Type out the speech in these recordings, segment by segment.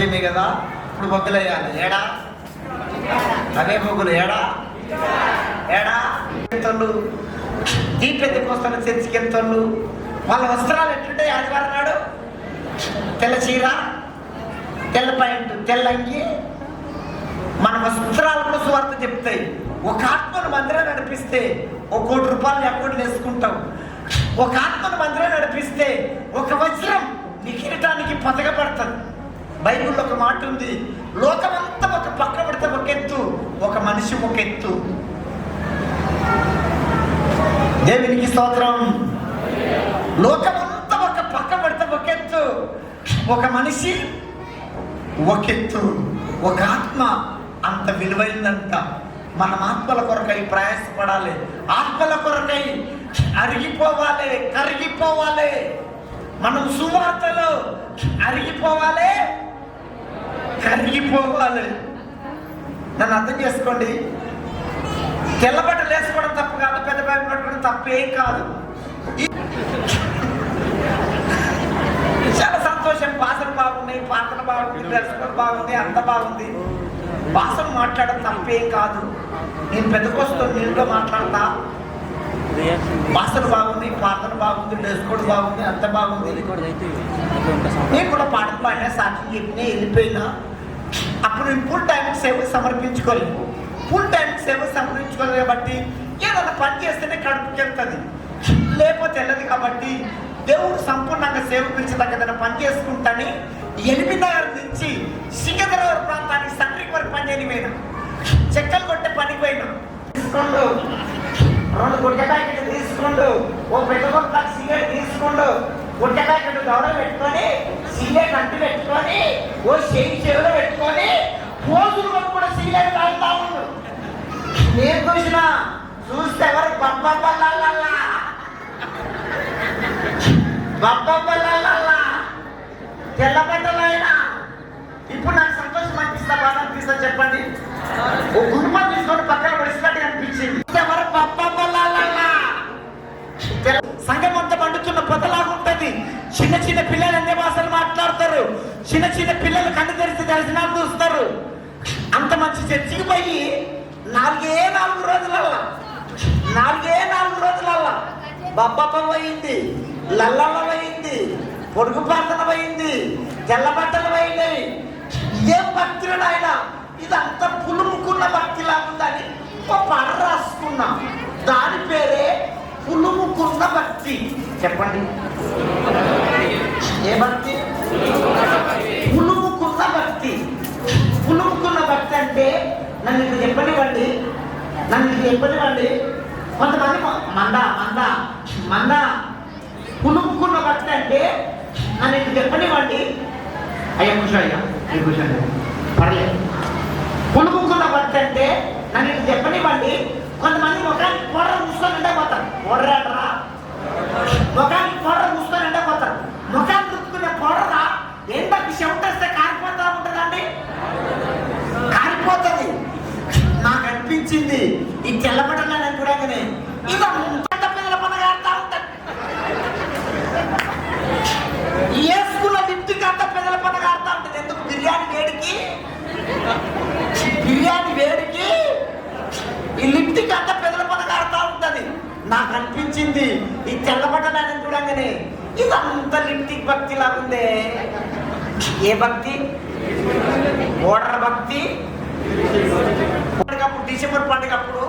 సాధ్యమే కదా. ఇప్పుడు మొగ్గులేయాలి. ఏడా అవే మొగ్గులు ఏడా ఏడా ఎంతోళ్ళు దీపెందుకు వస్తున్న చర్చికి ఎంతోళ్ళు వాళ్ళ వస్త్రాలు ఎట్లుంటాయి? ఆదివారం నాడు తెల్ల చీర, తెల్ల ప్యాంటు, తెల్ల అంగి. మన వస్త్రాలు కూడా సువార్త చెప్తాయి. ఒక ఆత్మను మందిరం నడిపిస్తే ₹1 కోటి అకౌంట్లు వేసుకుంటాం. ఒక ఆత్మను మందిరం నడిపిస్తే ఒక వజ్రం నీ కిరీటానికి పతకబడుతుంది. బైబిల్లో ఒక మాట ఉంది, లోకమంతా ఒక పక్క పడితే ఒక ఎత్తు, ఒక మనిషి ఒక ఎత్తు. దేవునికి స్తోత్రం. లోకమంతా ఒక పక్క పడితే ఒక ఎత్తు, ఒక మనిషి ఒక ఎత్తు. ఒక ఆత్మ అంత విలువైందంట. మనం ఆత్మల కొరకై ప్రయాసపడాలి. ఆత్మల కొరకై అరిగిపోవాలి, కరిగిపోవాలి. మనం సువార్తలో అరిగిపోవాలి, కరిగిపోవాలి. నన్ను అర్థం చేసుకోండి. తెల్లబట్టలు వేసుకోవడం తప్పు కాదు, పెద్ద బ్యాగ్ పట్టుకోవడం తప్పేం కాదు. చాలా సంతోషం. భాషలు బాగున్నాయి, పాటలు బాగుంది, దర్శనం బాగుంది, అంత బాగుంది. భాషలు మాట్లాడడం తప్పేం కాదు. నేను పెద్ద కోసం నీళ్ళలో మాట్లాడతా. భాషలు బాగుంది, పాటలు బాగుంది, డ్రెస్ కోడ్ బాగుంది, అంత బాగుంది. నేను కూడా పాటలు పాడినా, సాక్షి చెప్పినా, వెళ్ళిపోయినా. అప్పుడు నేను ఫుల్ టైం సేవ సమర్పించుకోలేదు. ఫుల్ టైం సేవ సమర్పించుకోలేదు కాబట్టి ఏదైనా పని చేస్తేనే కడుపుకి వెళ్తుంది, లేకపోతే వెళ్ళదు. కాబట్టి దేవుడు సంపూర్ణంగా సేవ పిలిచేదాకా పని చేసుకుంటాని 8 నుంచి సికింద్రాబాద్ ప్రాంతానికి సండ్రికి వరకు పని చేయని పోయినా. చెక్కలు కొట్టే పనికి పోయినా. తీసుకోండు 2 గుడ్డ ప్యాకెట్లు తీసుకోండు, ఓ పెద్ద కొత్త సిగరెట్ తీసుకోండు, గుడ్డ ప్యాకెట్ గౌరవ పెట్టుకొని, సిగరెట్ అంటు పెట్టుకొని, ఓ చెవిలో పెట్టుకొని, పోజులు కూడా సిగరెట్ తాగుతా ఉండు. నేను చూస్తే ఎవరు బబ్బల్లా తెల్లబట్టలైనా. ఇప్పుడు నాకు సంతోషం అనిపిస్తా, బాధ అనిపిస్తా? చెప్పండి. ఓ గురుమ తీసుకొని పక్కన పడిసినట్టు అనిపించింది. ఎవరు బబ్బల్లా సంఘం అంతా పండుతున్న పొదలాగా ఉంటది. చిన్న చిన్న పిల్లలు అన్ని భాషలు మాట్లాడతారు. చిన్న చిన్న పిల్లలు కన్ను తెరిచి దర్శనాలు చూస్తారు. అంత మంచి చర్చికి పోయి 4 రోజులల్లా బబ్బప్ప పోయింది, లల్లమ్మ పోయింది, పొడుగు ప్రార్థన పోయింది, తెల్ల బట్టలు పోయినాయి. ఏం భక్తుడు ఆయన? ఇదంతా పులుముకున్న భక్తిలా ఉందని ఒక పాట రాసుకున్నా. దాని పేరే పులుముకున్న భక్తి. చెప్పండి, ఏ భక్తి? పులుముకున్న భక్తి. పులుముకున్న భక్తి అంటే నన్ను ఇది చెప్పనివ్వండి. కొంతమంది మంద పులుముకున్న భక్తి అంటే నన్ను ఇది చెప్పనివ్వండి. అయ్యా కూర్చోండి, పర్లేదు. పులుముకున్న భక్తి అంటే నన్ను ఇది చెప్పనివ్వండి. కొంతమంది ముఖానికి పౌడర్ మూసుకొని ఎండపోతారు. పౌడరా ముఖానికి పౌడర్ మూసుకొని ఎండపోతారు. ముఖాన్ని రుక్కునే పౌడరా ఎండకు చెమటేస్తే కారిపోతా ఉంటుందండి, కారిపోతుంది. నాకు అనిపించింది ఈ తెల్లబట్టలని చూడగానే ఇక పిల్లల పండుగ ఆడుతూ ఉంటారు. వేసుకున్న లిప్టిక్ అంతా పిల్లల పండుగ ఆడుతూ ఉంటుంది. ఎందుకు? బిర్యానీ వేడికి ఈ లిప్టిక్ అంతా పిల్లల పండుగ ఆడుతూ ఉంటుంది. నాకు అనిపించింది ఈ తెల్లబట్టలని చూడగానే ఇదంతా లిప్టిక్ భక్తి లాగుందే. ఏ భక్తి? ఓడర్ భక్తి. పండుగప్పుడు, డిసెంబర్ పండుగప్పుడు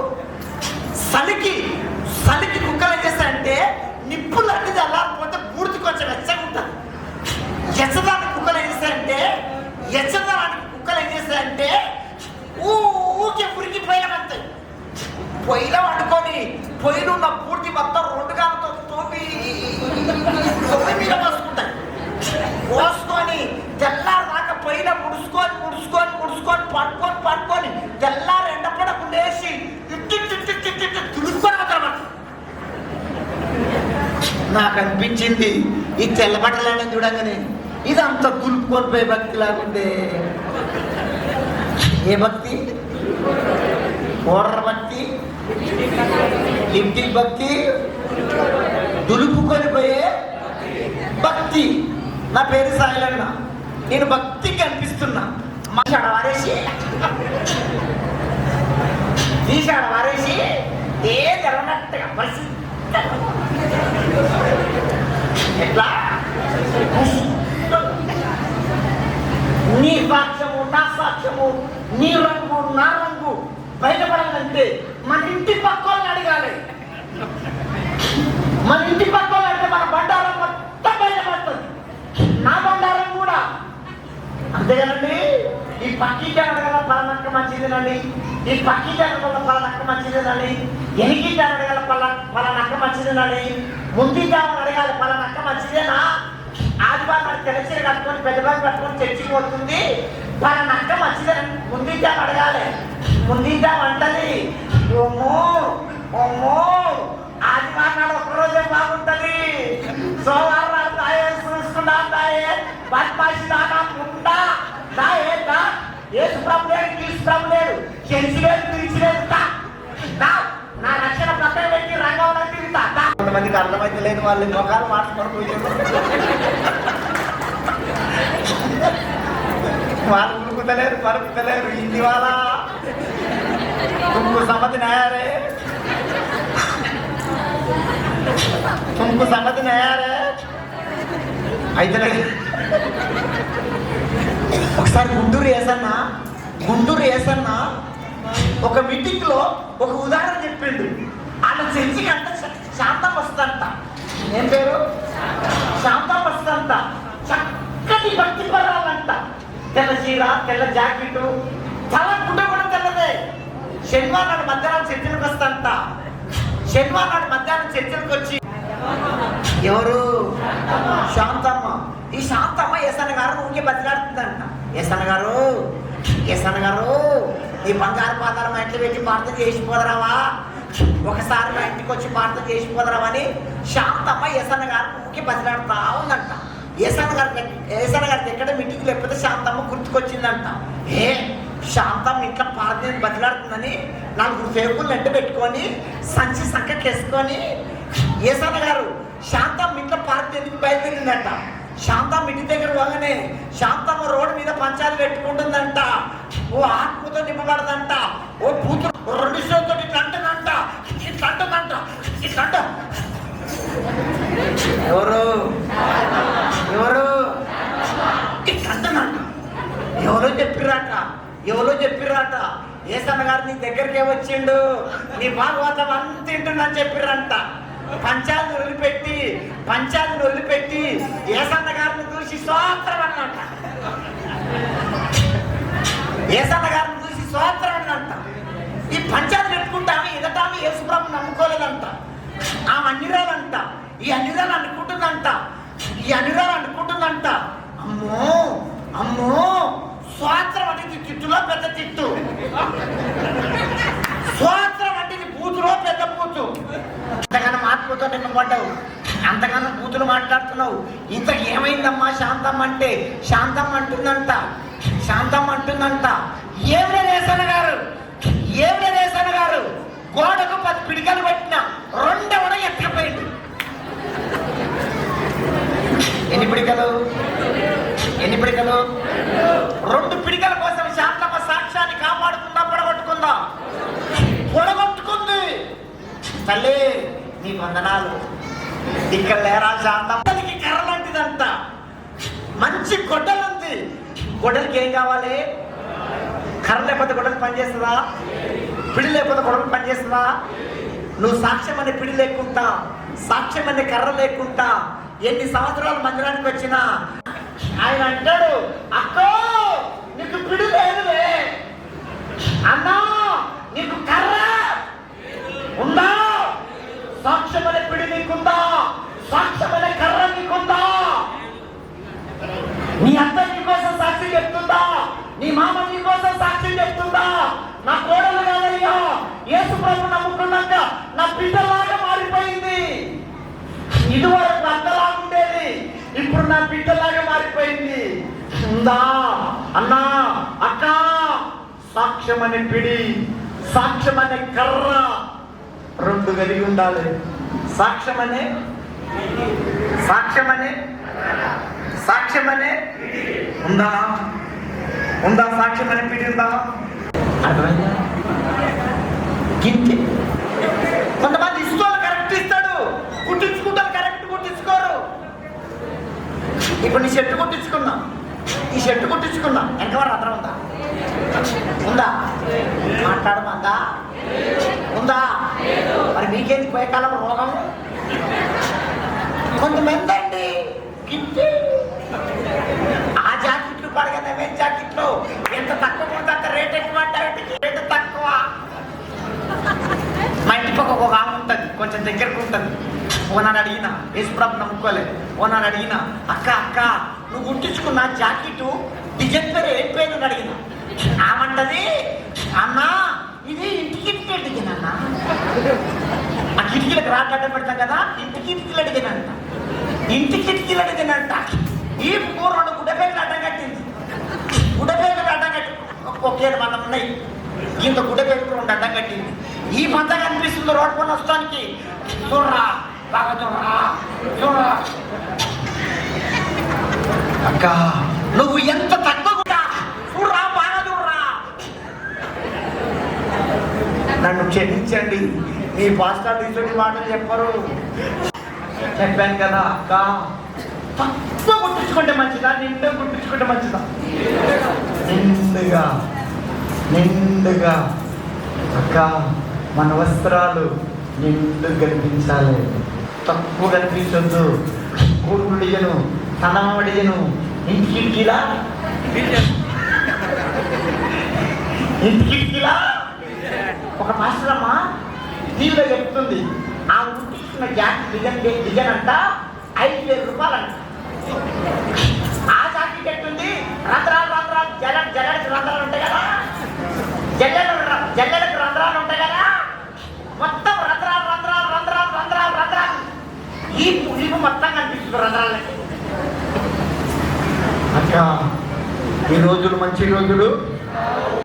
చలికి కుక్కలు ఏం చేస్తాయంటే నిప్పులు అనేది అల్లారిపోతే బూడిది కొంచెం వెచ్చగా ఉంటుంది. ఎచ్చదానికి కుక్కలు ఏం చేస్తాయంటే ఊకే పురికి పొయ్యిలో పడతాయి. పొయ్యిలో వండుకొని పొయ్యిలో ఉన్న పూర్తి మొత్తం 2 గాలతో తోమి మీద పోసుకుంటాయి. పోసుకొని తెల్లారు దాకా పొయ్యిలో ముడుచుకొని పట్టుకొని తెల్లారు ఎండపడకు లేచి తుడుచుకొని అవుతారు. నాకు అనిపించింది ఈ తెల్లబట్టలని చూడగానే ఇదంతా తులుపుకొని పోయే భక్తి లాగుండే. ఏ భక్తి? ఓడర్ భక్తి, లిప్టిక్ భక్తి, దులుపుకొని పోయే భక్తి. నా పేరు సాయిలన్న. నేను భక్తికి అనిపిస్తుంది. చూపిస్తున్నా. మాట్లాడ వారేసి తీసాడ వారేసి ఏ జరగనట్టుగా పరిస్థితి ఎట్లా నీ సాక్ష్యము నా సాక్ష్యము, నీ రంగు నా రంగు బయటపడాలంటే మన ఇంటి పక్క వాళ్ళని అడగాలి. మన ఇంటి పక్క వాళ్ళు అంటే మన బండారం మొత్తం బయటపడుతుంది, నా బండారం కూడా. అంతేగానండి ఈ పక్కింటి అడగల పలనక్క మంచిదేనండి, ఈ పక్కింటి అడగల పలనక్క మంచిదేనండి, ఎనికింటి అడగల పలనక్క మంచిదేనండి, ముందుంటి అడగాలి పలనక్క మంచిదేనా, ఆదివారం తెలచీర కట్టుకొని పెద్ద బాగా కట్టుకొని చర్చికి పోతుంది పలనక్క మంచిదేనండి ముందుంటి అడగాలి. ముందుంటి అంటది ఓమో ఓమో ఆదివారం నాడు ఒకరోజే బాగుంటది, సోమవారం నాడు దాయే చూసుకున్నా దాయే బద్మాషి దాకా ఉంటా దాయే దా ఏసు ప్రభు లేడు క్రీస్తు ప్రభు లేడు చెరిచి లేదు తిరిచి లేదు నా రక్షణ పక్కన పెట్టి రంగంలో తిరుగుతా. కొంతమందికి అర్థమైతే లేదు, వాళ్ళు మొఖాలు మార్చుకొని వాళ్ళు ఉరుకుతలేరు పరుకుతలేరు. ఇంటి వాళ్ళ తుమ్ము సమ్మతి నయారే తుమ్ము సమ్మతి నయారే అయితే ఒకసారి గుంటూరు ఏసన్న ఒక మీటింగ్ లో ఒక ఉదాహరణ చెప్పిండు. వాళ్ళ చర్చికి అంత శాంతం వస్తుందంట. ఏం పేరు? శాంతం వస్తుందంట. చక్కటి భక్తి పరాలంట, తెల్ల చీర తెల్ల జాకెట్, చాలా గుడ్డ కూడా తెల్లదే. శనివారం నాడు మధ్యాహ్నం చర్చలకు వస్తుందంట. శనివారం నాడు మధ్యాహ్నం చర్చలకు వచ్చి ఎవరు? శాంతమ్మ. ఈ శాంతమ్మ ఏసన్న గారు ఊరికే బతిలాడుతుందంట. ఏసన్న గారు ఈ బంగారు పాదాలు మా ఇంట్లో పెట్టి ప్రార్థన చేసిపోదరావా, ఒకసారి మా ఇంటికి వచ్చి ప్రార్థన చేసిపోదరావా అని శాంతమ్మ ఏసన్న గారు ఊరికే బతిలాడుతా ఉందంట. ఏసన్న గారికి ఎక్కడ మీటింగ్ లేకపోతే శాంతమ్మ గుర్తుకొచ్చిందంట. శాంతమ్మ ఇంట్లో ప్రార్థన బతిలాడుతుందని 4 సేవకులు నెట్టు పెట్టుకొని సంచి సంకట్లేసుకొని ఏసన్న గారు శాంతమ్మ ఇంట్లో ప్రార్థనకి బయలుదేరిందంట. శాంతమ్మ ఇంటి దగ్గర పోగానే శాంతమ్మ రోడ్డు మీద పంచాలు పెట్టుకుంటుందంట. ఓ ఆత్మతో నింపబడదంట. ఓ కూతురు 2 చేతులతో ఇట్లంటదంట. ఎవరు ఇట్లంటదంట. ఎవరో చెప్పిర్రాట ఏసన్న గారు నీ దగ్గరికే వచ్చిండు, నీ భాగవతం అంత తింటుందని చెప్పిర్రంట. పంచాయతీని వదిలిపెట్టి ఏసన్న గారిని చూసి స్తోత్రం అన్నట. ఈ పంచాయతీ పెట్టుకుంటామే ఎదటామే యేసుప్రభు నమ్ముకోలేదంట. ఆమె అన్నిరాలంట. ఈ అన్నిరాలు అనుకుంటుందంట. అమ్మో స్వాత్రం అంటే ఇది తిట్టులో పెద్ద తిట్టు, స్వాత్రం అంటే ఇది బూతులో పెద్ద బూతు. అంతకన్నా ఆత్మతో నింపబడ్డావు, అంతకన్నా బూతులు మాట్లాడుతున్నావు. ఇంత ఏమైందమ్మా శాంతమ్మ అంటే? శాంతమ్మ అంటుందంట ఏమిడే ఏసన్న గారు గోడకు 10 పిడికలు పెట్టిన 2 ఎత్తకపోయింది. ఎన్ని పిడికలు? 2 పిడికల కోసం శాంతమ్మ సాక్ష్యాన్ని కాపాడుకుందా పొడగొట్టుకుందా? పొడగొట్టుకుంది. తల్లి నీ వందనాలు. ఇక్కడ లేరా శాంతమ్మకి కర్ర లాంటిదంట. మంచి గొడ్డలుంది. గొడ్డలకి ఏం కావాలి? కర్ర లేకపోతే గొడ్డలు పనిచేస్తుందా? పిడి లేకపోతే గొడ్డలు పనిచేస్తుందా? నువ్వు సాక్ష్యం అనే పిడి లేకుండా, సాక్ష్యం అనే కర్ర లేకుండా ఎన్ని సంవత్సరాలు మందిరానికి వచ్చినా ఆయన అంటాడు, అక్కో నీకు పిడి లేదులే, అన్నా నీకు కర్ర ఉందా? సాక్ష్యం అనే పిడి నీకుందా? సాక్ష్యం అనే కర్ర నీకుందా? నీ అత్త నీ కోసం సాక్షి చెప్తుందా? నీ మామ నీ కోసం సాక్షి చెప్తుందా? నా కోడలు కాదయ్యా, యేసు ప్రభు నమ్ముకున్నాక నా బిడ్డలాగా మారిపోయింది. ఇదివరకు అత్తలాగా ఉండేది, ఇప్పుడు నా బిడ్డలాగా మారిపోయింది. ఉందా అన్నా అక్క? సాక్ష్యం అనే పిడి, సాక్ష్యం అనే కర్ర 2 కలిగి ఉండాలి. సాక్ష్యం అనే ఉందా? ఉందా సాక్ష్యం అని పిడిందా? అర్థమైందా? గింతే. కొంతమంది ఇష్టోళ్ళు కరెక్ట్ ఇస్తాడు, కుట్టించుకుంటారు, కరెక్ట్ కుట్టించుకోరు. ఇప్పుడు నీ షర్టు కుట్టించుకున్నా, ఈ షర్టు కుట్టించుకున్నా, ఎంతవరకు అర్థం ఉందా? ఉందా? మాట్లాడమందా? ఉందా? మరి మీకేంది పోయే కాలం రోగం? కొంతమంది అండి గిట్టి ఆ జాకెట్లు పడగనే జాకెట్లు ఎంత తక్కువ ఉంటే అంత రేట్ ఎక్కువ, రేట్ తక్కువ. మా ఇంటి పక్క ఒక ఆమె ఉంటుంది, కొంచెం దగ్గరకు ఉంటుంది. ఓనాడు అడిగిన, యేసుప్రభు నమ్ముకోలేదు. ఓనాడు అడిగిన, అక్క అక్క నువ్వు గుర్తించుకున్న జాకెట్ డిజైన్ పేరు ఏం పేరు అని అడిగిన. ఆమంటది, అన్నా ఇది ఇంటికి డిజైన్ అన్న. ఆ కిటికీలకు రాడ్డ పెడతాం కదా, ఇంటికి కిటికీలు అడిగినంట, ఇంటి కిటికీలు అడిగినంట. ఈ పూర్వడు గుడ్డపేకలు అడ్డం కట్టింది, గుడ్డపేకలు అడ్డం కట్టి ఒకేడు మందం ఉన్నాయి, ఇంత గుడ్డపేకలు రెండు అడ్డం కట్టింది. ఈ మంద కనిపిస్తుంది రోడ్డు పని వస్తానికి. చూడరా బాగా చూడరా చూడరా అక్క నువ్వు ఎంత తక్కువ చూడరా బాగా చూడరా. నన్ను క్షమించండి, మీ పాస్టర్ ఇటువంటి మాటలు చెప్పరు. చెప్పాను కదా అక్క, తక్కువ గుర్తించుకుంటే మంచిదా, నిండుగా గుర్తించుకుంటే మంచిదా? నిండుగా నిండుగా. అక్క మన వస్త్రాలు నిండు కనిపించాలి, తక్కువ కనిపించొద్దు. కూర్పు డిజను, తనమ్మ డిజను, ఇంటి కిటికీలా ఇంటి కిటికీలా. ఒక మాస్టర్ అమ్మ టీవీలో చెప్తుంది, ఆ గుర్తించుకున్న జాకెట్ డిజైన్ అంట 5,000 రూపాయలంట. ఆ జాకెట్ ఎట్టుంది, రంధ్రాలు రంధ్రాలు జల్లెడకి రంధ్రాలు ఉంటాయి కదా, జల్లెడకు రంధ్రాలు ఉంటాయి కదా, మొత్తం రంధ్రాలు రంధ్రాలు రంధ్రాలు రంధ్రాలు రంధ్రాలు. ఈ పులిపు మొత్తం కనిపిస్తుంది రంధ్రాలకి. అక్క ఈ రోజులు మంచి రోజులు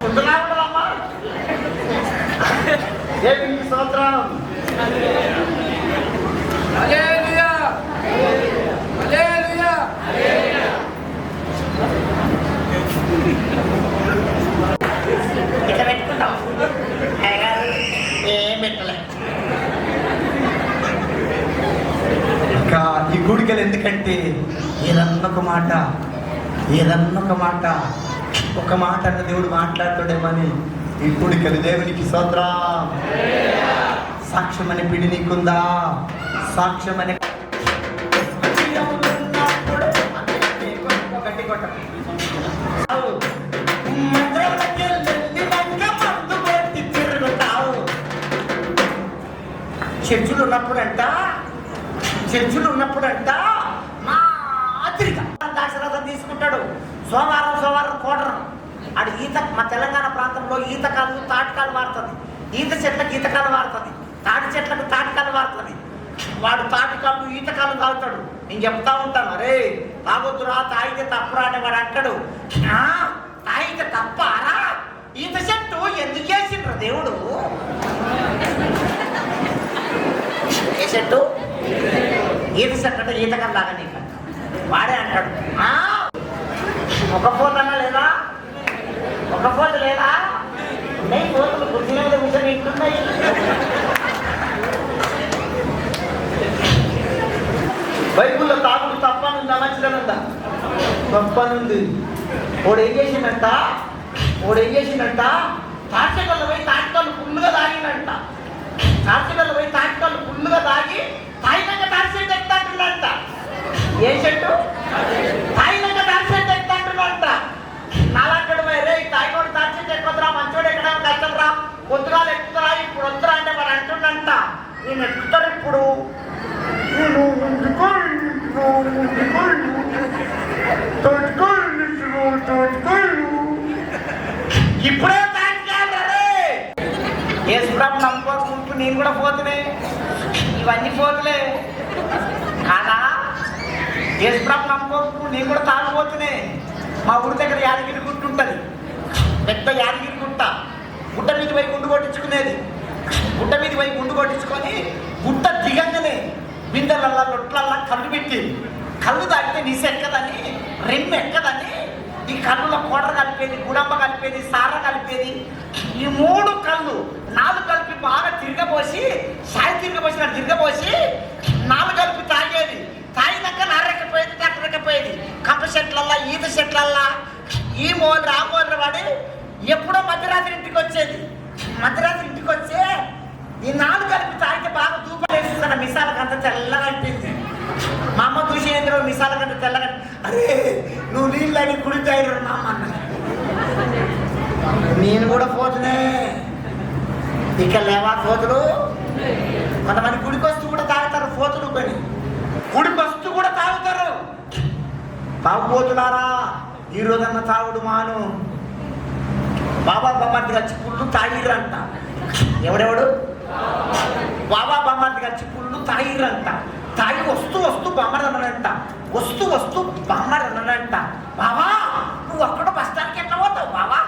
ఉంటున్నా ఉండదమ్మా. ఏమి సంవత్సరం ఇట్లా పెట్టుకుంటాం, ఏం పెట్టలే. ఇంకా ఈ గుడికలు ఎందుకంటే ఏదన్నా ఒక మాట, ఏదన్నా ఒక మాట అన్న దేవుడు మాట్లాడుతాడేమని ఈ గుడికలు. దేవునికి స్తోత్రం. సాక్ష్యం అనే పిడి నీకుందా? సాక్ష్యం అనే చర్చిలు ఉన్నప్పుడంట మాదిరిగా దాక్షరథం తీసుకుంటాడు. సోమవారం కోటరం ఆడు ఈత. మా తెలంగాణ ప్రాంతంలో ఈతకాలు తాటికాలు వాడుతుంది, ఈత చెట్లకు ఈతకాలు వాడుతుంది, తాటి చెట్లకు తాటికాలు వాడుతుంది. వాడు తాటికాలు ఈతకాలు తాగుతాడు. నేను చెప్తా ఉంటాను, అరే తాగొద్దురా, తాగితే తప్పురా అని వాడు అంటాడు. తాగితే తప్పారా? ఈత చెట్టు ఎందుకు చేసిండ్రు దేవుడు? ఏ చెట్టు? ఈత చెట్టు అంటే ఈతకాలు లాగా నీకు వాడే అంటాడు. ఒక పోతన్నా లేదా? ఒక పోత లేదా? ఉన్నాయి పోతలు కుర్చీ మీద కూర్చొని ఇంటున్నాయి. బైబుల్లో తాగుడు తప్పనుందా మంచిదనుందా? తప్పనుంది. వాడు ఏం చేసిందంట తాటికల్లో పోయి తాటికల్లు ఫుల్లుగా తాగినంట. తాటికల్లో పోయి తాటికల్లు ఫుల్లుగా తాగి తాయినాక తాటి చెట్టు ఎక్కుతా అంటున్నాడంట. ఏ చెట్టు? తాయినాక తాటి చెట్టు ఎక్కుతా అంటున్నాడంట. నాలాంటి రే తాయినోడు తాటి చెట్టు ఎక్కుతురా, మంచోడు ఎక్కడా కష్టం రా, పొద్దుగాలు ఎక్కుతురా, ఇప్పుడు వద్దురా అంటే వాడు అంటుండంట. నేను ఎక్కుతారు ఇప్పుడు, నేను ఇప్పుడే యేసుప్రభు నమ్ముకోకుంటూ నేను కూడా పోతులే, ఇవన్నీ పోతులే కాదా? యేసుప్రభు నమ్ముకోకుంటూ నేను కూడా తాగిపోతునే. మా ఊరి దగ్గర యాదగిరి గుట్ట ఉంటుంది, పెద్ద యాదగిరి గుట్ట. గుట్ట మీద పోయి గుండు కొట్టించుకునేది. గుట్ట మీద పోయి గుండు కొట్టించుకొని గుట్ట దిగంగానే బిందెలల్లా లొట్లల్లా కళ్ళు పెట్టి, కళ్ళు తాగితే నిశ ఎక్కదని, రెమ్ము ఎక్కదని ఈ కళ్ళులో కోట కలిపేది, గుడంబ కలిపేది, సార కలిపేది, ఈ 3 కళ్ళు 4 కలిపి బాగా తిరగబోసి, సాయి తిరగబోసి 4 కలిపి తాగేది. తాగినాక నారెక్కపోయేది, టక్కరెక్కపోయేది. కంప చెట్లల్లా, ఈత చెట్లల్లా ఈ మోలు ఆ మోలు వాడి ఎప్పుడో మధ్యరాత్రి ఇంటికి వచ్చేది. మధ్యరాత్రి ఇంటికి వచ్చే ఈ 4 కలిపి తాగితే బాగా దూపలేస్తున్న మిసాలకంత తెల్లగా అయిపోయింది. మా అమ్మ చూసేంద్ర మిసాలకంత తెల్లగా, అరే నువ్వు నీళ్ళని కుడి తాగిరు మా అమ్మ అన్న. నేను కూడా పోతునే ఇక లేవా పోతులు. కొంతమంది గుడికొస్తూ కూడా తాగుతారు పోతులు, కొని గుడికొస్తూ కూడా తాగుతారు. తాగుపోతులారా ఈ రోజన్న తాగుడు మాను. బాబా బొమ్మర్ది వచ్చి పుల్లు తాగిరంట. ఎవడెవడు? బాబా బొమ్మర్ది వచ్చి పుల్లు తాగిరంట. తాగి వస్తూ బొమ్మరన్నంట. వస్తూ బొమ్మరన్నంట. బాబా నువ్వు అక్కడ బస్ స్టాండ్కి ఎట్లా పోతావు బాబా?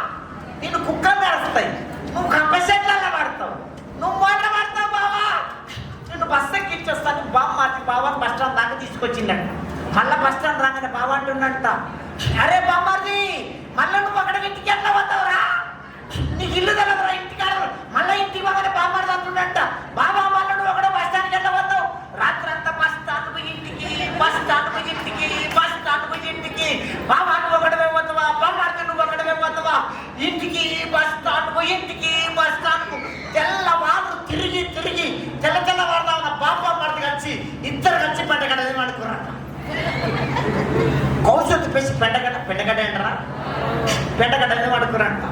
నేను కుక్కలు నడుస్తాయి, నువ్వు కంపల్సెట్లలో పడతావు, నువ్వు మోటార్ పడతావు బాబా. నేను బస్ ఎక్కిచ్చేస్తాను. బాబాని బస్ స్టాండ్ దాకా తీసుకొచ్చిందంట. మళ్ళీ బస్ స్టాండ్ రాగానే బాబా అంటుండంట, అరే బామ్మారిది మళ్ళీ నువ్వు అక్కడ ఇంటికి ఎట్లా పోతావురా? నీకు ఇల్లు తెలదురా ఇంటికాడ. మళ్ళీ ఇంటికి పోగానే బామ్మారిది అంటుండంట, బాబా మళ్ళీ నువ్వు అక్కడ బస్ స్టాండ్కి ఎట్లా పోతావు? రాత్రంతా బస్ స్టాండ్ ఇంటికి, బస్ స్టాండ్ ఇంటికి, బస్ స్టాండ్ ఇంటికి. బాబా నువ్వు ఒకటమే పోతావా? బామ్మారిది నువ్వు ఒకటమే పోతావా? ఇంటికి బస్ స్టాండ్ ఇంటికి బస్ స్టాండ్ తెల్లవారు తిరిగి తెల్లవారుదా ఉన్న బాబా మరిది కలిసి ఇద్దరు కలిసి పెండగడ్డ అనుకున్నారట. కౌశల్తి పేసి పెండగడ్డ ఏంటరా? పెండగడ్డ అనుకున్నారంట.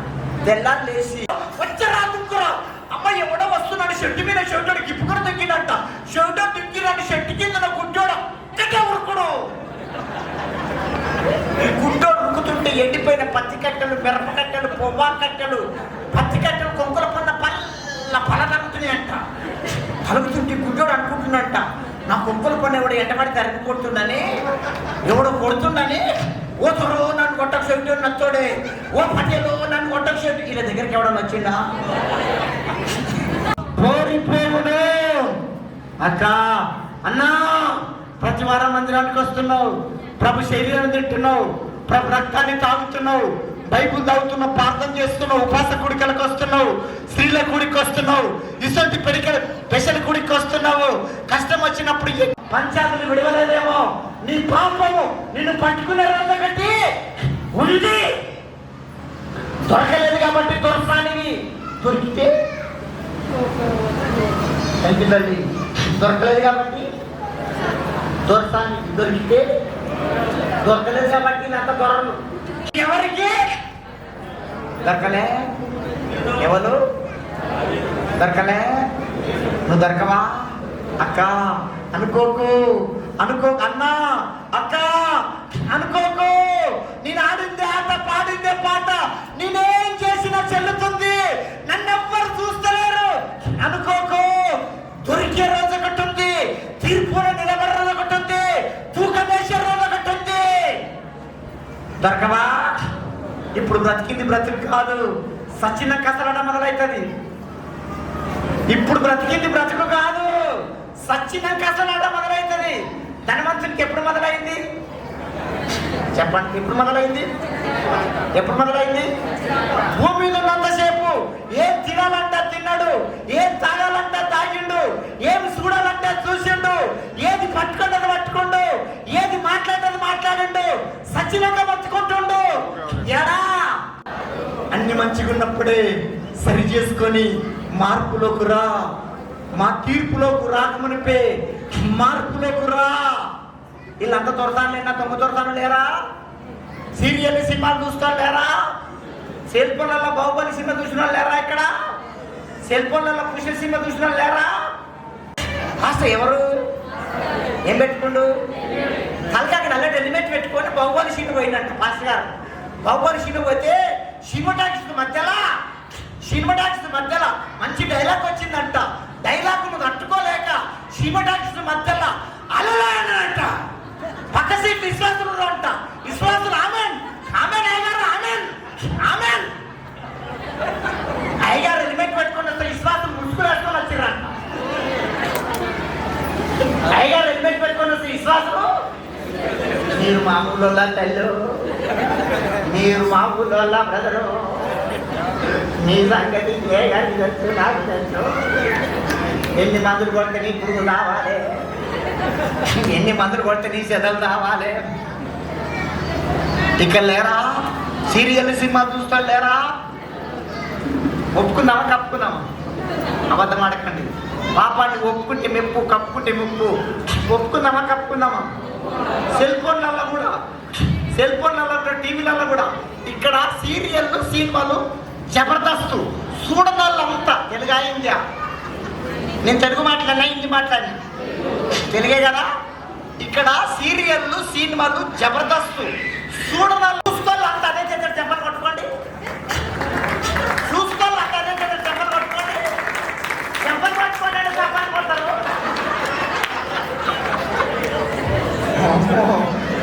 తెల్లారు లేచి వచ్చారా దుక్కురా, అమ్మ ఎవడో వస్తున్నాడు, షెట్టు మీద షెడ్డు గిప్పుకొని దిక్కినట్ట. షెడ్డు దిక్కినట్టు షెట్టు కింద గుడ్డోడు ఒక్కటే ఉరుకుడు. ఈ గుడ్డోడు ఉరుకుతుంటే ఎండిపోయిన పత్తి కట్టెలు, మిరప కట్టెలు, పొవ్వా కట్టెలు, పత్తి కట్టెలు కొంకుల పన్న పల తగ్గుతున్నాయంట. తలుగుతుంటే గుడ్డోడు అనుకుంటున్నట్ట, నా కొంకుల పన్న ఎవడు ఎండబడి తరిగి కొడుతుందని, ఎవడో కొడుతుందని, ఓ త్వరలో నన్ను కొట్టకు చెట్టు నచ్చోడే, ఓ పట్టేలో నన్ను కొట్టకు చెట్టు. ఇలా దగ్గరికి ఎవడో నచ్చిందా? అక్క అన్నా ప్రతి వారం మందిరానికి వస్తున్నావు, ప్రభు శరీరాన్ని తింటున్నావు, ప్రభు రక్తాన్ని తాగుతున్నావు, బైబుల్ తాగుతున్నావు, ప్రార్థన చేస్తున్నావు, ఉపాస కుడికలకు వస్తున్నావు, స్త్రీల కూడికి వస్తున్నావు, ఇసొంటి పెసల కూడికి వస్తున్నావు. కష్టం వచ్చినప్పుడు పంచాయతీలు విడవలేదేమో, నీ పాపము నిన్ను పట్టుకునే రోజు కట్టి ఉంది. దొరకలేదు కాబట్టి దొరసానివి. దొరికితే దొరకలేదు కాబట్టి దొరసాని, దొరికితే దొరకలేదు కాబట్టి అంత దొరలు. ఎవరికి దొరకలే? ఎవరు దొరకలే? నువ్వు దొరకవా అక్క? అనుకోకు అన్నా, అక్క అనుకోకు. నేను ఆడిందే ఆట, పాడిందే పాట, నేనేం చేసినా చెల్లుతుంది, నన్నెవ్వరు చూస్తలేరు అనుకోకు. దొరికే రోజు ఒకటి ఉంది, తీర్పులో నిలబడే రోజు ఒకటి ఉంది, తూకం వేసే రోజు ఒకటి ఉంది. దొరకవా? ఇప్పుడు బ్రతికింది బ్రతుకు కాదు, సచిన కసరడం మొదలవుతుంది. ఇప్పుడు బ్రతికింది బ్రతుకు కాదు, సచ్చినాక అసలు మొదలవుతుంది. ధనవంతునికి ఎప్పుడు మొదలైంది చెప్పండి? ఎప్పుడు మొదలైంది? భూమి మీద ఉన్నంతసేపు ఏం తినాలంటే తిన్నాడు, ఏం తాగాలంటే తాగిండు, ఏం చూడాలంటే చూసిండు, ఏది పట్టుకున్నది పట్టుకుండు, ఏది మాట్లాడేది మాట్లాడిండు, సచ్చినంగా బతుకుంటుండు. ఎడా అన్ని మంచిగా ఉన్నప్పుడే సరి చేసుకొని మార్పులోకి రా. మా తీర్పులోకి రాకమునిపే మార్పులోకి రా. వీళ్ళంతా దొరతాను లేనా? దొంగ దొరతాను లేరా? సీరియల్ సినిమాలు చూస్తాను లేరా? సెల్ ఫోన్లలో బాహుబలి సినిమా చూసిన లేరా? ఇక్కడ సెల్ ఫోన్లలో పురుషుల సినిమా చూసిన లేరా? కాస్త ఎవరు ఏం పెట్టుకుండు? తలకాకి నల్లటి హెల్మెట్ పెట్టుకొని బాహుబలి సినిమా పోయినట్ట పాస్టర్ గారు. బాహుబలి సినిమా పోతే సినిమాటాక్స్ మధ్యలో మంచి డైలాగ్ వచ్చిందంట. డైలాగును తట్టుకోలేక సినిమాటాక్స్ మధ్యలో అలలాయనంట. పక్క సీట్ విశ్వాసులు అంట. విశ్వాసులు ఆమెన్ ఆమెన్ అయ్యారు, ఆమెన్ ఆమెన్ అయ్యారు. హెల్మెట్ పెట్టుకుని వస్తే విశ్వాసులు ముసుగులు వేసుకొని వచ్చిరంట. అయ్యారు హెల్మెట్ పెట్టుకుని వస్తే విశ్వాసులు మీరు మామూలు తల్లు మీరు మా ఊళ్ళో బ్రదరు, మీ సంగతి ఏ గారి తెలుసు నాకు తెలుసు. ఎన్ని మందులు కొడితే నీ పురుగు రావాలి, ఎన్ని మందులు కొడితే నీ చెదలు రావాలి. ఇక్కడ లేరా సీరియల్ సినిమా చూస్తాడు లేరా? ఒప్పుకుందామా కప్పుకుందామా? అబద్ధం ఆడకండి. పాపాన్ని ఒప్పుకుంటే మెప్పు, కప్పుకుంటే మెప్పు. ఒప్పుకుందామా కప్పుకుందామా? సెల్ ఫోన్లలో కూడా, సెల్ ఫోన్లలో టీవీలలో కూడా ఇక్కడ సీరియళ్ళు సినిమాలు జబర్దస్తు చూడదాళ్ళంతా తెలుగా ఇండియా. నేను తెలుగు మాట్లాడినా హిందీ మాట్లాడినా తెలుగే కదా. ఇక్కడ సీరియళ్ళు సినిమాలు జబర్దస్తు చూడదాళ్ళు చూసుకోవాలి అంత అదే చేస్తారు. చెప్పలు కొట్టుకోండి, చూసుకోవాలి అంత అదే చేస్తారు. చెప్పలు కొట్టుకోండి, చెప్పలు పట్టుకోండి, చెప్పలు కొడతారు.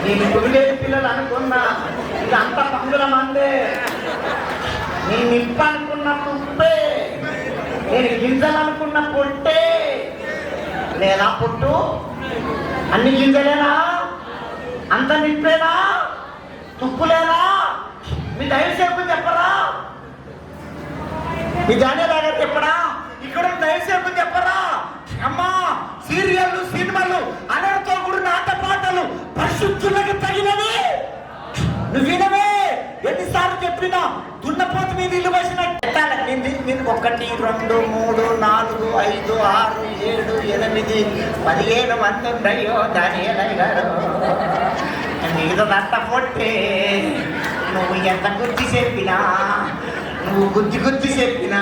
నేను తొలిలేని పిల్లలు అనుకున్నా ఇదంతా పంగుల మందే. నేను నిప్ప అనుకున్న తుప్పే, నేను గింజలు అనుకున్న పొట్టే. లేదా పొట్టు అన్ని గింజలేనా? అంత నిప్పేనా? తుప్పులేనా? మీ దయసేపు చెప్పరా? మీ ధాన్యలాగా చెప్పరా? ఇక్కడ దయసేపు చెప్పరా? అమ్మా సీరియళ్ళు సినిమాలు అనర్తో కూడా నాట పాటలు పరిశుద్ధులకు తగినవి. నువ్వు వినవే ఎన్నిసార్లు చెప్పినా దున్నపోతు మీద ఇల్లు వేసినట్టు. 1 2 3 4 5 6 7 8 15 మంది ఉండయో ధాన్యాలయ్య గారు. మీద దట్ట పొట్టే నువ్వు ఎంత గుర్తి చెప్పినా, నువ్వు గుర్తి చెప్పినా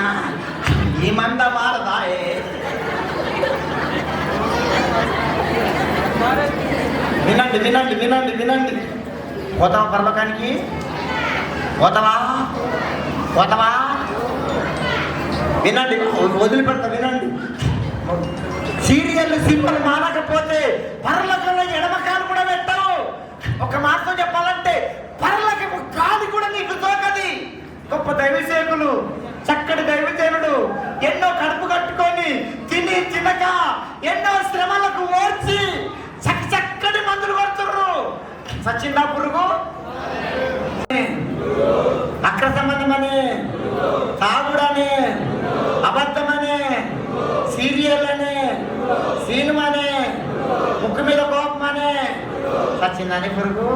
ఈ మంద మారదాయే. వినండి వినండి వినండి వినండి. పోతావా పరలోకానికి? పోతావా? పోతావా? వినండి, వదిలిపెడతా వినండి. సీరియల్ సింబల్ మానకపోతే పరలోకంలో ఎడమకాలు కూడా పెట్టవు. ఒక మాటతో చెప్పాలంటే పరలోకపు గాలి కూడా నీకు తోకది. గొప్ప దైవసేకులు, చక్కటి దైవజనుడు ఎన్నో కడుపు కట్టుకొని తిని తినక ఎన్నో శ్రమలకు ఓర్చి చక్కటి మందులు కొడుతుర్రు. సచ్చిందా పురుగు? అక్ర సంబంధమని, తాగుడని, అబద్ధమని, సీరియల్ అని, సినిమాని, ముక్కు మీద కోపమని సచ్చిందని పురుగు.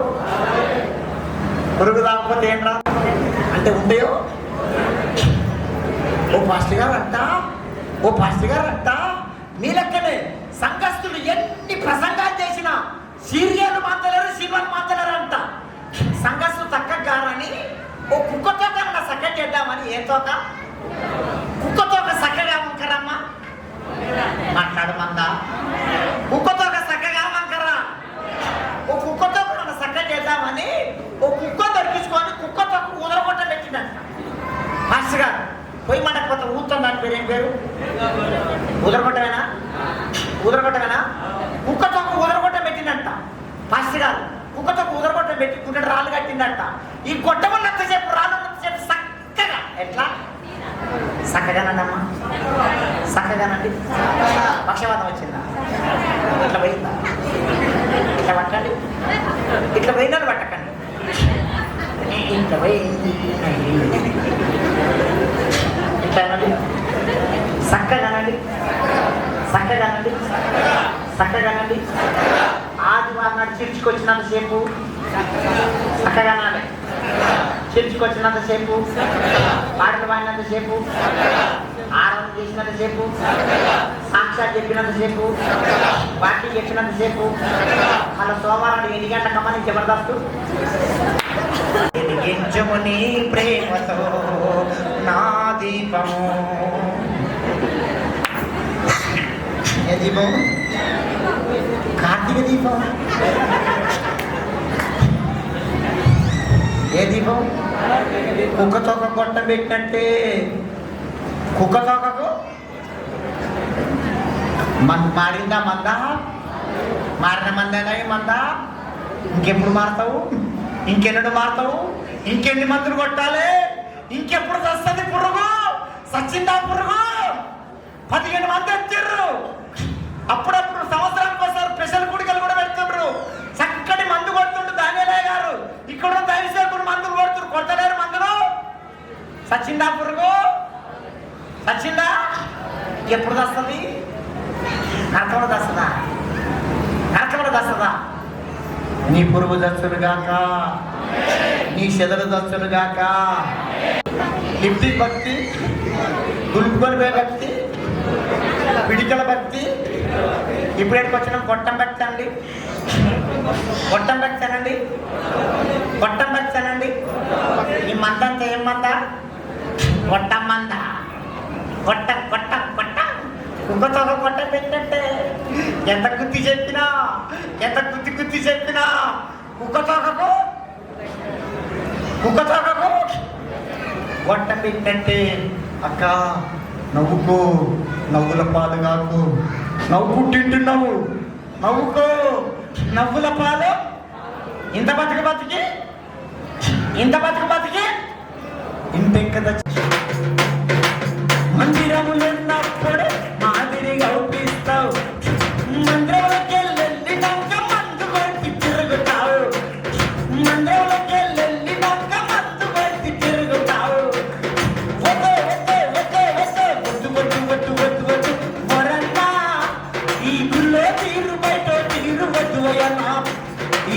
పురుగు రాకపోతే ఏం రా అంటే ఉండేయో. ఓ పాస్టర్ గారు అంట, ఓ పాస్టర్ గారు అంట, మీ లెక్కనే సంఘస్థులు ఎన్ని ప్రసంగాలు చేసినా సీరియల్ మాత్రలేరు, సినిమాలు మాత్రలేరు అంట. సంఘస్థులు చక్కగా గారని ఓ కుక్కతో కన్నా చక్కగా చేద్దామని. ఏ తోక? కుక్కతో ఒక చక్కగా వంకరమ్మా మాట్లాడు మందా. కుక్కతో ఒక చక్కగా వంకరా. ఓ కుక్కతో కన్నా చక్కగా చేద్దామని ఓ కుక్క దొరికించుకొని కుక్కతో ఉదరగొట్ట పెట్టిందంట. మాస్టర్ గారు పొయ్యి మండకపోతే ఊరుతుంది దాని పేరు ఏం పేరు? ఉదరగొట్టమేనా? ఉదరగొట్టమేనా? కుక్కతో ఉదరగొట్ట పెట్టిందంట. మాస్టర్ గారు కుక్కతో ఉదరగొట్ట పెట్టి కుక్కటి రాళ్ళు కట్టిందంట. ఈ గొట్టమన్నంతసేపు రాళ్ళు ఉన్నంతసేపు చక్కగా ఎట్లా చక్కగానండమ్మా, చక్కగానండి. పక్షవాతం వచ్చిందా? ఇట్లా పోయిందా? ఇట్లా పట్టండి, ఇట్లా పోయిందని పట్టకండి. ఇట్లా పోయింది ఇట్లానండి. చక్కగానండి, చక్కగానండి, చక్కగానండి. ఆదివారం నాడు చిరుచుకొచ్చినంతసేపు చక్కగానాలి. చిరుచుకొచ్చినంతసేపు, పాటలు పాడినంతసేపు, ఆరాధన చేసినంతసేపు, సాక్షాత్ చెప్పినంతసేపు, వాక్యం చెప్పినంతసేపు. అలా సోమవారం 8 గంటలకమ్మని జబర్దస్తు. ఎదిగించుము నీ ప్రేమతో నా దీపము. ఏ దీపం? కార్తీక దీపం. ఏ దీపం? కుక్కతోక గొట్ట పెట్టినట్టే. కుక్కతోకకు మారిందా మందా? మారిన మందేనా మందా? ఇంకెప్పుడు మారుతావు? ఇంకెన్నడు మారుతావు? ఇంకెన్ని మందులు కొట్టాలి? ఇంకెప్పుడు వస్తుంది పురుగు? సచ్చిందా పురుగు? 15 మంది వచ్చారు. అప్పుడప్పుడు సంవత్సరానికి ఒకసారి స్పెషల్ గుడికలు కూడా పెడుతుండ్రు. చక్కటి మందు కొడుతుండ్రు ధాన్యాలయ్య గారు. ఇక్కడ దైవసేకుడు మందులు కొడుతున్నారు. సచ్చిందా పురుగు? సచ్చిందా? ఎప్పుడు దస్తుంది? నరకంలో దస్తుందా? నరకంలో దస్తుందా? నీ పురుగు దచ్చులుగాక, నీ చెదలు దచ్చులుగాక. లిప్టిక్ భక్తి, గుల్గొల్బే భక్తి, పిడికల భక్తి. ఇప్పుడు ఎక్కడికి వచ్చిన గొట్టం భక్తి అండి. గొట్టం భక్తి అనండి, గొట్టం భక్తి అనండి. ఈ మందంతా ఏం మంద? గొట్టం మంద. గొట్టం గొట్టం గొట్టం. కుక్కతో గొట్టం పెట్టంటే ఎంత గుత్తి చెప్పినా, ఎంత గుత్తి చెప్పినా కుక్కతోకకు గొట్టం పెట్టంటే అక్క నవ్వుకో, నవ్వుల పాలు కాకు, నవ్వు తింటున్నావు, నవ్వుకో, నవ్వుల పాలు. ఇంత బతికి ఇంతెక్కద మందిరములున్నప్పుడు మాదిరిగా అవుపిస్తావు, మందిరంలోకి వెళ్ళినాక మందు కొట్టి తిరుగుతావు, మందిరంలోకి వెళ్ళినాక మందు కొట్టి తిరుగుతావు. వరన్నా ఈ గుళ్ళో తీరు బయట తీరు వద్దువయనా,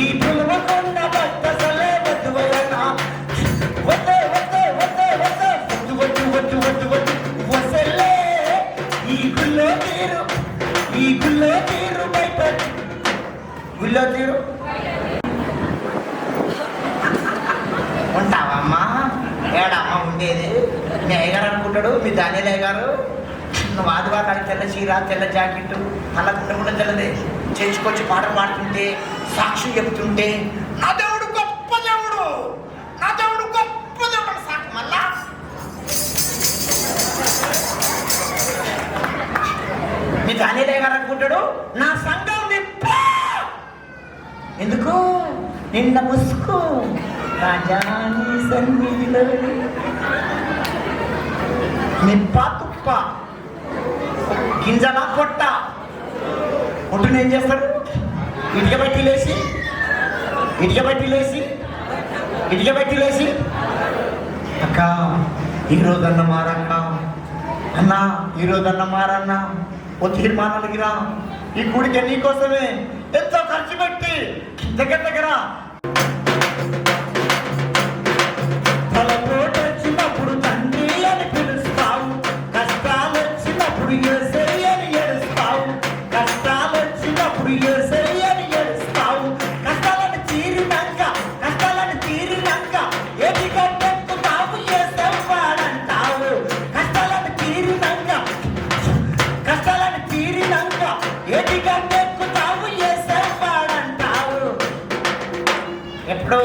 ఈ పులవకున్న బట్టసలే వద్దువయనా. వసలే ఈ గుళ్ళో తీరు బయట గుళ్ళో తీరు. ఉంటావమ్మా? ఏడమ్మా ఉండేది? మీ అయ్యగారు అనుకుంటాడు, మీ ధాన్యాలు అయ్యగారు నువ్వు ఆదివారాలు తెల్ల చీర, తెల్ల జాకెట్, అలా కూడా తెల్లదే చేసుకొచ్చి పాటలు పాడుతుంటే, సాక్షి చెబుతుంటే నా దేవుడు గొప్ప దేవుడు, నా దేవుడు గొప్ప దేవుడు సాక్షి. మళ్ళా మీ ధాన్యాలయ్య గారు అనుకుంటాడు నా సంఘం నిప్ప. ఎందుకు? నిన్న ముసుకు రాజాని సన్నిధిలో నిప్ప తుప్ప గింజల పొట్ట పొట్టును ఏం చేస్తాడు? ఇటుక బట్టి లేసి అక్క ఈరోజన్న మారక్క, అన్నా ఈరోజన్న మారన్నా, ఓ తీర్మానాలకి రా, ఈ గుడికి నీకోసమే ఎంతో ఖర్చు పెట్టి దగ్గర తలపోటు వచ్చినప్పుడు తండ్రి అని పిలుస్తావు, కష్టాలు వచ్చినప్పుడు యేసయ్య అని ఏడుస్తావు, కష్టాలు వచ్చినప్పుడు యేసయ్య అని ఏడుస్తావు. కష్టాలను తీరినాక ఏది గట్టెక్కుతావు యేసవ్వాడంటావు. కష్టాలను తీరినాక ఏది గట్టెక్కుతావు యేసవ్వాడంటావు. ఎప్పుడు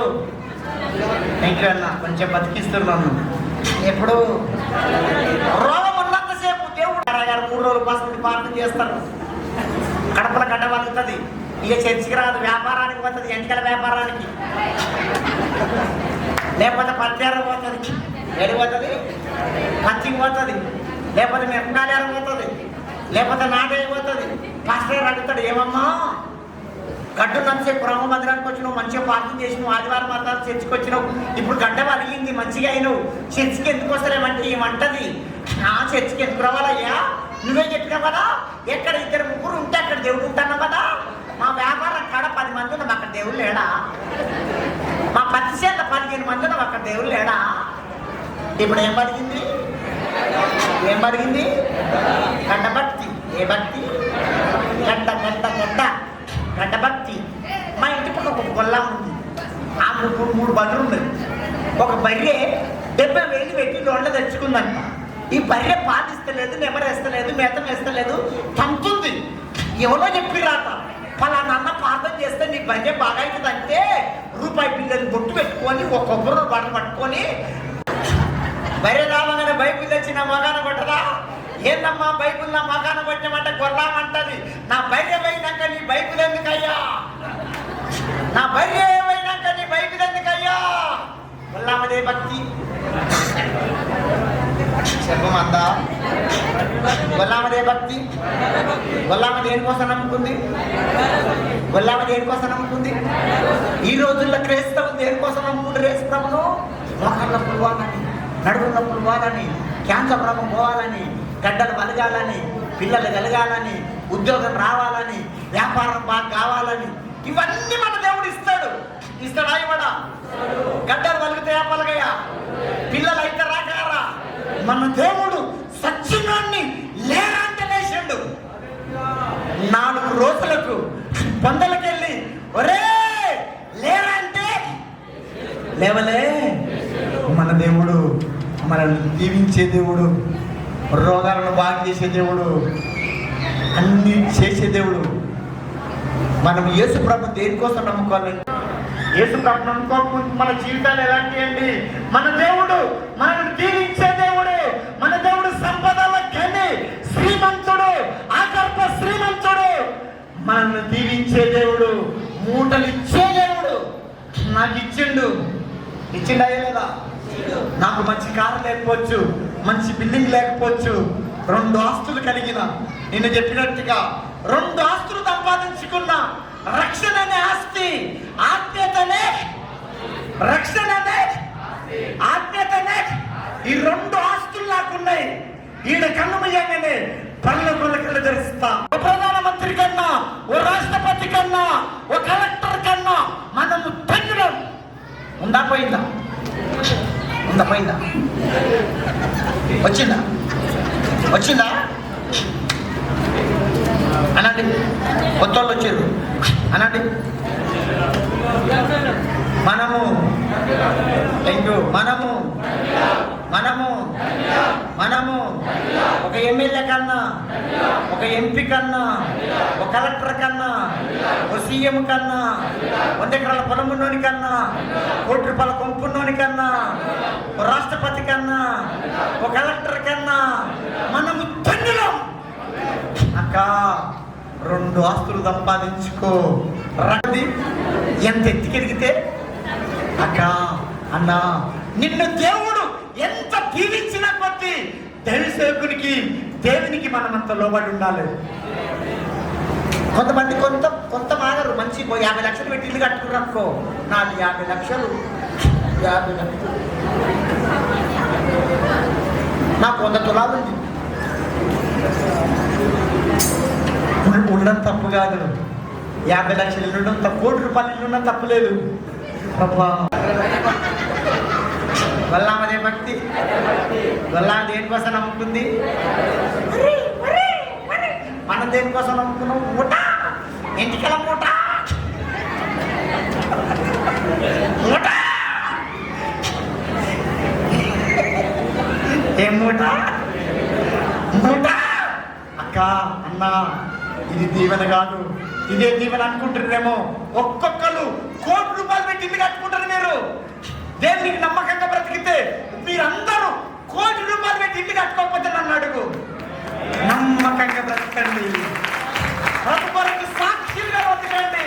ఇంకన్నా కొంచెం బతికిస్తున్నాను. ఎప్పుడు రోగం ఉన్నంతసేపు దేవుడు గారు 3 రోజులు పసుపు ప్రార్థన చేస్తారు, కడపల గడ్డ వదులుతుంది. ఇక చర్చికి రాదు, వ్యాపారానికి పోతుంది, ఎంటికల వ్యాపారానికి, లేకపోతే పత్యారం పోతుంది, ఎడి పోతుంది, పచ్చికి పోతుంది, లేకపోతే మిరపకాయలు పోతుంది, లేకపోతే నాటైపోతుంది. పాస్టర్ అడుగుతాడు, ఏమమ్మా గడ్డున్నంతసేపు బ్రహ్మ మందిరానికి వచ్చినావు, మంచిగా ప్రార్థన చేసినావు, ఆదివారం అంతా చర్చికి వచ్చినావు, ఇప్పుడు గడ్డ వలిగింది, మంచిగా అయినావు, చర్చికి ఎందుకు వస్తలేమంటే ఏమంటది? నా చర్చికి ఎందుకు రావాలయ్యా? నువ్వే చెప్పినావు కదా, ఎక్కడ 2-3 ఉంటే అక్కడ దేవుడు ఉంటున్నావు కదా. మా వ్యాపారం కాడ 10 మంది ఉన్నాం, అక్కడ దేవుడు లేడా? మా పత్తి చేత 15 మంది ఉన్నాం, అక్కడ దేవుడు లేడా? ఇప్పుడు ఏం పడిగింది? గడ్డ భక్తి. ఏ భక్తి? గడ్డ భక్తి. మా ఇంటి పక్క ఒక గొల్ల ఉంది, ఆ 3 బండ్లు ఉన్నాయి. ఒక బర్రె 70,000 పెట్టి లోన్ల తెచ్చుకుందంట. ఈ బర్రె పాలిస్తలేదు, నెమరేస్తలేదు, మేతం వేస్తలేదు, తంతుంది. ఎవరో చెప్పిరాట, ఫలానా అన్న ప్రార్థన చేస్తే నీ బర్రె బాగా అవుతుందంటే రూపాయి బిల్లని బొట్టు పెట్టుకొని ఒక కొబ్బరి బట్టలు పట్టుకొని బర్రె రావగానే బైబిల్ తెచ్చి నా మగాన కొట్టదా? ఏందమ్మా బైబిల్ నా మగాన కొట్టమంటే కొల్లామంటది. నా బర్రె పోయినాక నీ బైబిల్ ఎందుకయ్యా? నా బర్రె పోయినాక నీ బైబిల్ ఎందుకయ్యా? కొల్లామదే భక్తి. చెప్పమంతా గొల్లామదే భక్తి. గొల్లామ దేనికోసం నమ్ముకుంది? ఈ రోజుల్లో క్రైస్తవులు దేనికోసం నమ్ముకుంటారు? యేసు ప్రభును మోకాళ్ళ పుల్వాలని, నడుము నొప్పులు పోవాలని, క్యాన్సర్ రోగం పోవాలని, గడ్డలు వలగాలని, పిల్లలు కలగాలని, ఉద్యోగం రావాలని, వ్యాపారం బాగా కావాలని, ఇవన్నీ మన దేవుడు ఇస్తాడు. ఇస్తాడా ఇవ్వడా? గడ్డలు వలుగుతాయా పలగయా? పిల్లలు అయితే రాకారా? మన దేవుడు సచ్చినాన్ని లేరా అంటే లేచాడు. 4 రోజులకు పొందలకెళ్ళి ఒరే లేరా అంటే లేవలే. మన దేవుడు మనల్ని దీవించే దేవుడు, రోగాలను బాగు చేసే దేవుడు, అన్ని చేసే దేవుడు. మనం యేసు ప్రభు దేనికోసం నమ్ముకోవాలండి? యేసు ప్రభు నమ్ముకోకపోతే మన జీవితాలు ఎలాంటి అండి? మన దేవుడు మనల్ని దీవించే దేవుడు. మన దేవుడు సంపదల కని శ్రీమంతుడు, ఆకర్ప శ్రీమంతుడు, మనల్ని దీవించే దేవుడు, మూటలు ఇచ్చే దేవుడు. నాకు ఇచ్చిండా లేదా? నాకు మంచి కారు లేకపోవచ్చు, మంచి బిల్డింగ్ లేకపోవచ్చు, 2 ఆస్తులు కలిగిన, నేను చెప్పినట్టుగా 2 ఆస్తులు సంపాదించుకున్నా, రక్షణ అనే ఆస్తి, ఆత్మీయతనే రక్షణనే ఆత్మీయతనే, ఈ 2 ఆస్తులు నాకున్నాయి. ఈయన కన్ను మయ్యంగానే కళ్ళు తెరుస్తా. ఓ ప్రధానమంత్రి కన్నా, ఓ రాష్ట్రపతి కన్నా, ఓ కలెక్టర్ కన్నా మనము తండ్రం. ఉందా పోయిందా? ఉందా పోయిందా? వచ్చిందా అనండి. కొత్త వాళ్ళు వచ్చారు అనండి. మనము థ్యాంక్ యూ. మనము ఒక ఎమ్మెల్యే కన్నా, ఒక ఎంపీ కన్నా, ఒక కలెక్టర్ కన్నా, ఒక సీఎం కన్నా, 100 ఎకరాల పొలం ఉన్నోని కన్నా, ₹1 కోటి కొంపున్నోని కన్నా, ఒక రాష్ట్రపతి కన్నా, ఒక కలెక్టర్ కన్నా మనము ధన్యులం. అక్క 2 ఆస్తులు సంపాదించుకో. రది ఎంత ఎత్తికెదిగితే అక్క అన్నా, నిన్ను దేవుడు ఎంత దీవించిన కొద్దీ దైవసేవకునికి, దేవునికి మనమంత లోబడి ఉండాలి. కొంతమంది కొంత మాగరు. మంచి 50 లక్షలు పెట్టి ఇల్లు కట్టుకున్నాకో, నాకు 50 లక్షలు నాకు 100 తులాలు ఉంది. ఉండడం తప్పు కాదు, 50 లక్షలు ఇల్లు ఉండడం, ₹1 కోటి ఇల్లు ఉండడం తప్పులేదు. వల్లామదే భక్తి. వల్లా దేనికోసం నమ్ముకుంది? మనం దేనికోసం నమ్ముకున్నాం? మూట, ఇంటికెళ్ళ మూట. ఏం మూట? అక్క అన్న, ఇది దీవెన కాదు. ఇదే దీవెన అనుకుంటున్నారేమో. ఒక్కొక్కరు ₹1 కోటి పెట్టి ఇల్లు కట్టుకుంటారు. మీరు దేవునికి నమ్మకంగా బ్రతికితే మీరందరూ ₹1 కోటి పెట్టి ఇల్లు కట్టుకోకపోతే నన్ను అడుగు. నమ్మకంగా బ్రతకండి, ప్రభువుకి సాక్షిగా బ్రతకండి,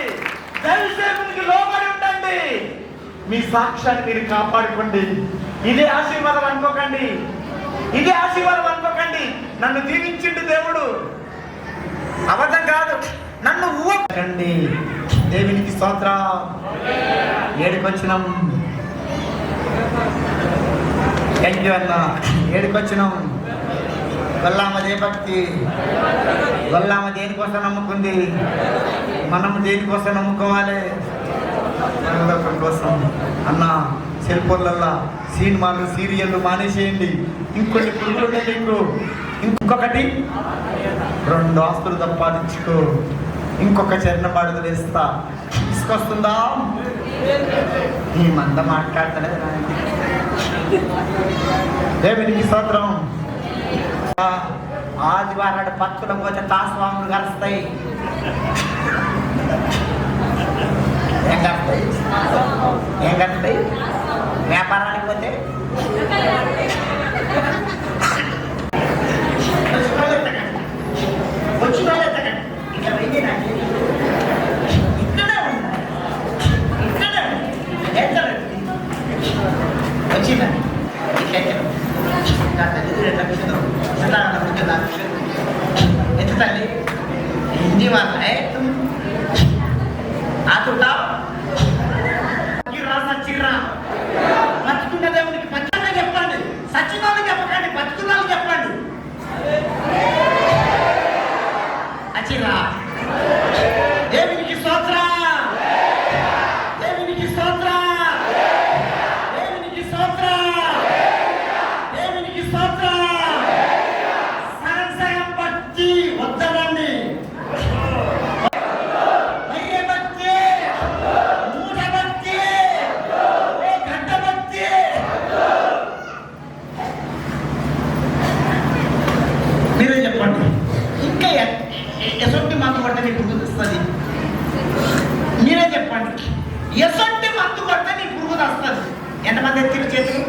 దైవసేవకునికి లోబడి ఉండండి. మీ సాక్ష్యాన్ని మీరు కాపాడుకోండి. ఇదే ఆశీర్వాదం అనుకోకండి, నన్ను దీవించిండు దేవుడు, అబద్ధం కాదు. నన్ను ఊరండి. దేవునికి స్తోత్రం. ఏడుకొచ్చినాం. థ్యాంక్ యూ అన్న. ఏడుకొచ్చినాం. గొల్లామదే భక్తి. గొల్లామ దేనికోసం నమ్ముకుంది? మనము దేనికోసం నమ్ముకోవాలి? కోసం అన్న. సెల్ ఫోన్లల్లో సినిమాలు, సీరియళ్ళు మానేసేయండి. ఇంకొన్ని పురుగులు ఉన్నాయి మీకు. ఇంకొకటి 2 ఆస్తులు సంపాదించుకో. ఇంకొక చరణ పాడుదలు వేస్తా. తీసుకొస్తుందా? ఈ మంద మాట్లాడతలే. దేవునికి స్తోత్రం. ఆదివారం పచ్చుల పోతే తాస్వాములు కలుస్తాయి. ఏం కలుస్తాయి? వ్యాపారానికి పోతే हिंदी वाला है तुम आतुता చిర్రా మర్చుకున్న దేవునికి పచ్చగా చెప్పండి. స్తోత్రం. సగం సగం భక్తి వద్దనండి. అయ్యే భక్తి, మూఢ భక్తి, ఓ గడ్డ భక్తి. మీరే చెప్పండి, ఇంకా ఎసొంటి మందు కొట్ట నీకు పురుగు. మీరే చెప్పండి, ఎసొంటి మందు కొట్ట నీ పురుగు వస్తుంది. ఎంతమంది ఎత్తిన చేతులు?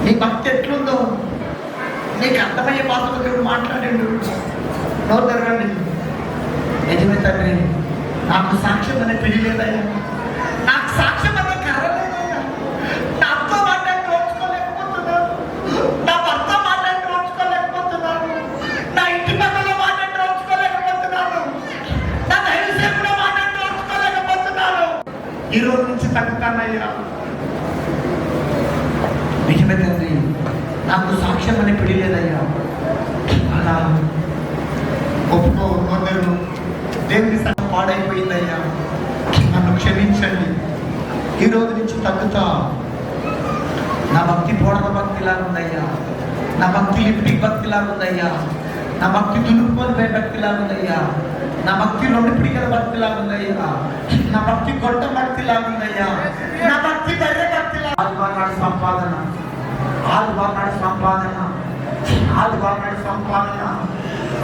నీ భక్తి ఎట్లుందో నీకు అర్థమయ్యే భాషలో దేవుడు మాట్లాడండు. నోరు తెరవండి. నిజమే తండ్రి, నాకు సాక్ష్యం అనే పెళ్లి లేదయ్యా, నాకు సాక్ష్యం అనే కర్ర లేదయ్యా. నాతో మాట్లాడి రోడ్చుకోలేకపోతున్నాను, నా భర్త మాట్లాడి రోడ్చుకోలేకపోతున్నాను, నా ఇంటి పక్కన మాట్లాడి రోడ్చుకోలేకపోతున్నాను, నా దైవసేవకుడు మాట్లాడి రోడ్చుకోలేకపోతున్నాను. ఈ రోజు నుంచి తగ్గుతానయ్యా. నిజమే తండ్రి, నాకు సాక్ష్యం అనే పెళ్లి లేదయ్యా. అలా ఒప్పుకో. నోరు దేవుని సంగం పాడైపోయిందయ్యా, నన్ను క్షమించండి. ఈ రోజు నుంచి తగ్గుతా. నా భక్తి పోడల భక్తిలాగా ఉందయ్యా, నా భక్తి లిప్టిక్ భక్తిలాగా ఉందయ్యా, నా భక్తి దులుపుకొని భక్తిలాగా ఉందయ్యా, నా భక్తి రెండు పిడికల భక్తిలాగా ఉందయ్యా, నా భక్తి గొడ్డ భక్తిలాగా ఉందయ్యా, నా భక్తి బర్రె భక్తిలాగా. ఆదివారం సంపాదన, ఆదివారం సంపాదన, ఆదివారం సంపాదన.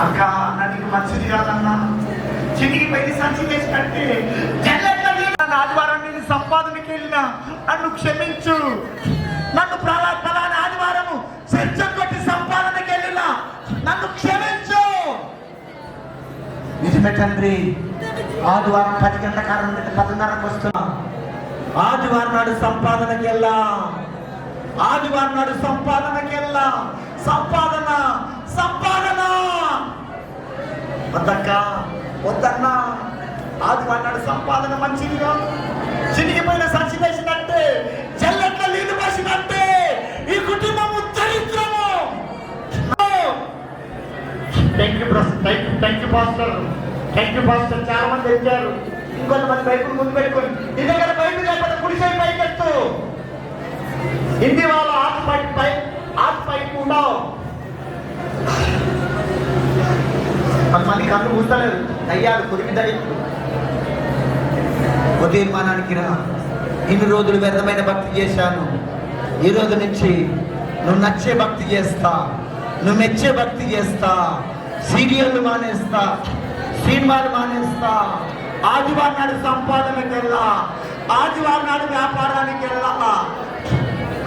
అక్క నాకు మంచిది కాదన్నా, చిటికి పైకి సంచి చేసి కట్టి ఆదివారం నేను సంపాదనకి వెళ్ళినా నన్ను క్షమించు. నన్ను ఫలానా ఆదివారము సెంచం కొట్టి సంపాదనకి వెళ్ళినా నన్ను క్షమించు. నిజమే తండ్రి, ఆదివారం 10 గంటల కాలం 10:30కు వస్తున్నా. ఆదివారం నాడు సంపాదనకి వెళ్ళా, ఆదివారం నాడు సంపాదనకి వెళ్ళా. సంపాదన సంపాదన వద్దక్క వద్దన్నా. ఆదివారం నాడు సంపాదన మంచిది కాదు. చినిగిపోయిన సంచి వేసినట్టే, చెల్లెట్ల నీళ్లు పోసినట్టే ఈ కుటుంబము దరిద్రము. Thank you pastor, thank you pastor. చాలా మంది వచ్చారు. ఇంకొంతమంది బైబుల్ ముందు పెట్టుకుని నీ దగ్గర బైబుల్ లేకపోతే కుడిసే పైకెత్తు. హిందీ వాళ్ళు ఆట పైకి ఉండవు. కొంతమంది కళ్ళు కూర్చోలేదు, దయ్యాలు కురిమి దయ్యాలు. ఒక తీర్మానానికి రా. ఇన్ని రోజులు వ్యర్థమైన భక్తి చేశాను, ఈ రోజు నుంచి నువ్వు నచ్చే భక్తి చేస్తా, నువ్వు మెచ్చే భక్తి చేస్తా. సీరియళ్ళు మానేస్తా, సినిమాలు మానేస్తా. ఆదివారం నాడు సంపాదనకి వెళ్ళా, ఆదివారం నాడు వ్యాపారానికి వెళ్ళా,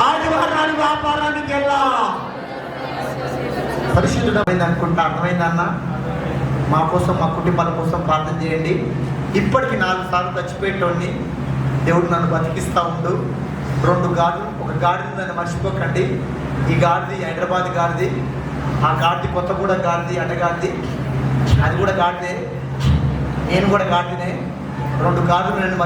ఆదివారం నాడు వ్యాపారానికి వెళ్ళా. పరిశుద్ధమైంది అనుకుంటా. అర్థమైందన్న? మా కోసం, మా కుటుంబాల కోసం ప్రార్థన చేయండి. ఇప్పటికి 4 సార్లు చచ్చిపోయేటోడిని దేవుడు నన్ను బతికిస్తూ ఉండు. 2 గాడులు, ఒక గాడిని నన్ను మర్చిపోకండి. ఈ గాడిది హైదరాబాద్ గాడిది, ఆ గాడిది కొత్తగూడెం గాడిది, అడ్డగాడిది, అది కూడా గాడిదే, నేను కూడా గాడినే. 2 గాడులు నన్ను